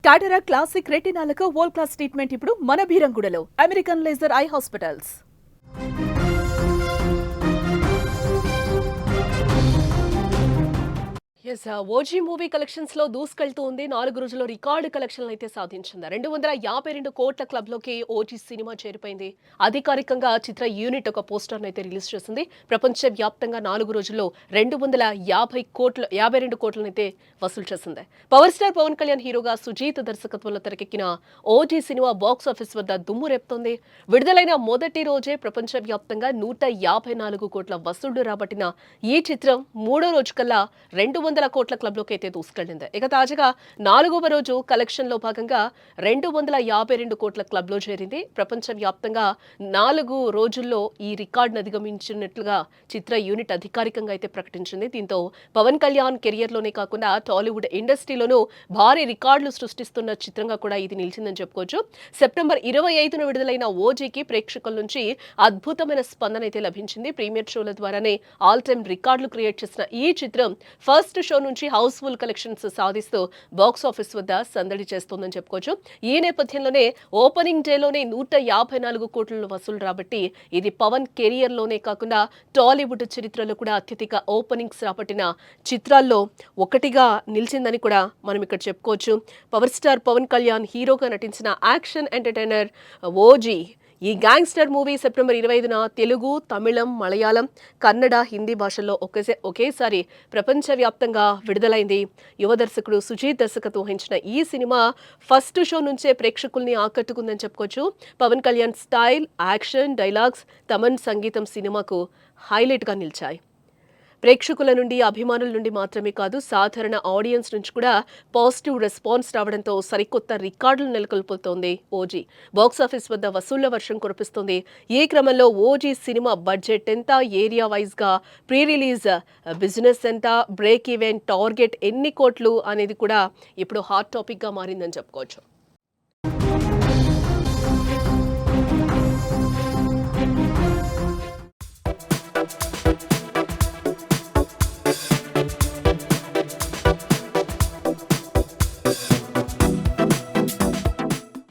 కాటరా క్లాసిక్ రెటినాలకు world class treatment ఇప్పుడు మన భీరంగూడలో American laser eye hospitals. OG movie collections లో దూసుకెళ్తూ ఉంది. 4 రోజుల్లో రికార్డు కలెక్షన్లు అయితే సాధించింది. 252 కోట్ల క్లబ్ లోకి ఓజీ సినిమా చేరిపోయింది. అధికారికంగా చిత్ర యూనిట్ ఒక పోస్టర్ అయితే రిలీజ్ చేసింది. ప్రపంచ వ్యాప్తంగా 4 రోజుల్లో 52 కోట్లనైతే వసూలు చేసింది. పవర్ స్టార్ పవన్ కళ్యాణ్ హీరోగా సుజీత్ దర్శకత్వంలో తెరకెక్కిన ఓజీ సినిమా బాక్స్ ఆఫీస్ వద్ద దుమ్ము రేపుతోంది. విడుదలైన మొదటి రోజే ప్రపంచ వ్యాప్తంగా 154 కోట్ల వసూళ్లు రాబట్టిన ఈ చిత్రం మూడో రోజు కల్లా 200 కోట్ల క్లబ్ లోకి అయితే దూసుకెళ్లింది. ఇక తాజాగా 4వ రోజు కలెక్షన్ లో భాగంగా 252 కోట్ల క్లబ్ లో చేరింది. ప్రపంచ వ్యాప్తంగా 4 రోజుల్లో ఈ రికార్డును అధిగమించినట్లుగా చిత్ర యూనిట్ అధికారికంగా అయితే ప్రకటించింది. దీంతో పవన్ కళ్యాణ్ కెరియర్ లోనే కాకుండా టాలీవుడ్ ఇండస్ట్రీలోనూ భారీ రికార్డులు సృష్టిస్తున్న చిత్రంగా కూడా ఇది నిలిచిందని చెప్పుకోవచ్చు. సెప్టెంబర్ 25న విడుదలైన ఓజీకి ప్రేక్షకుల నుంచి అద్భుతమైన స్పందన అయితే లభించింది. ప్రీమియర్ షోల ద్వారానే ఆల్ టైమ్ రికార్డులు క్రియేట్ చేసిన ఈ చిత్రం ఫస్ట్ షో నుంచి హౌస్ఫుల్ కలెక్షన్స్ సాధిస్తూ బాక్స్ ఆఫీస్ వద్ద సందడి చేస్తోందని చెప్పుకోవచ్చు. ఈ నేపథ్యంలోనే ఓపెనింగ్ డేలోనే 154 కోట్ల వసూలు రాబట్టి ఇది పవన్ కెరియర్ లోనే కాకుండా టాలీవుడ్ చరిత్రలో కూడా అత్యధిక ఓపెనింగ్స్ రాబట్టిన చిత్రాల్లో ఒకటిగా నిలిచిందని కూడా మనం ఇక్కడ చెప్పుకోవచ్చు. పవర్ స్టార్ పవన్ కళ్యాణ్ హీరోగా నటించిన యాక్షన్ ఎంటర్టైనర్ ఓజీ ఈ గ్యాంగ్స్టర్ మూవీ సెప్టెంబర్ 25న తెలుగు, తమిళం, మలయాళం, కన్నడ, హిందీ భాషల్లో ఒకేసారి ప్రపంచవ్యాప్తంగా విడుదలైంది. యువ దర్శకుడు సుజీత్ దర్శకత్వం వహించిన ఈ సినిమా ఫస్ట్ షో నుంచే ప్రేక్షకుల్ని ఆకట్టుకుందని చెప్పుకోవచ్చు. Pawan Kalyan style, action, dialogues, Thaman సంగీతం సినిమాకు హైలైట్గా నిలిచాయి. ప్రేక్షకుల నుండి, అభిమానుల నుండి మాత్రమే కాదు, సాధారణ ఆడియన్స్ నుంచి కూడా పాజిటివ్ రెస్పాన్స్ రావడంతో సరికొత్త రికార్డులు నెలకొల్పుతోంది ఓజీ. బాక్సాఫీస్ వద్ద వసూళ్ల వర్షం కురిపిస్తోంది. ఈ క్రమంలో ఓజీ సినిమా బడ్జెట్ ఎంత, ఏరియా వైజ్గా ప్రీ రిలీజ్ బిజినెస్ ఎంత, బ్రేక్ ఈవెన్ టార్గెట్ ఎన్ని కోట్లు అనేది కూడా ఇప్పుడు హాట్ టాపిక్గా మారిందని చెప్పుకోవచ్చు.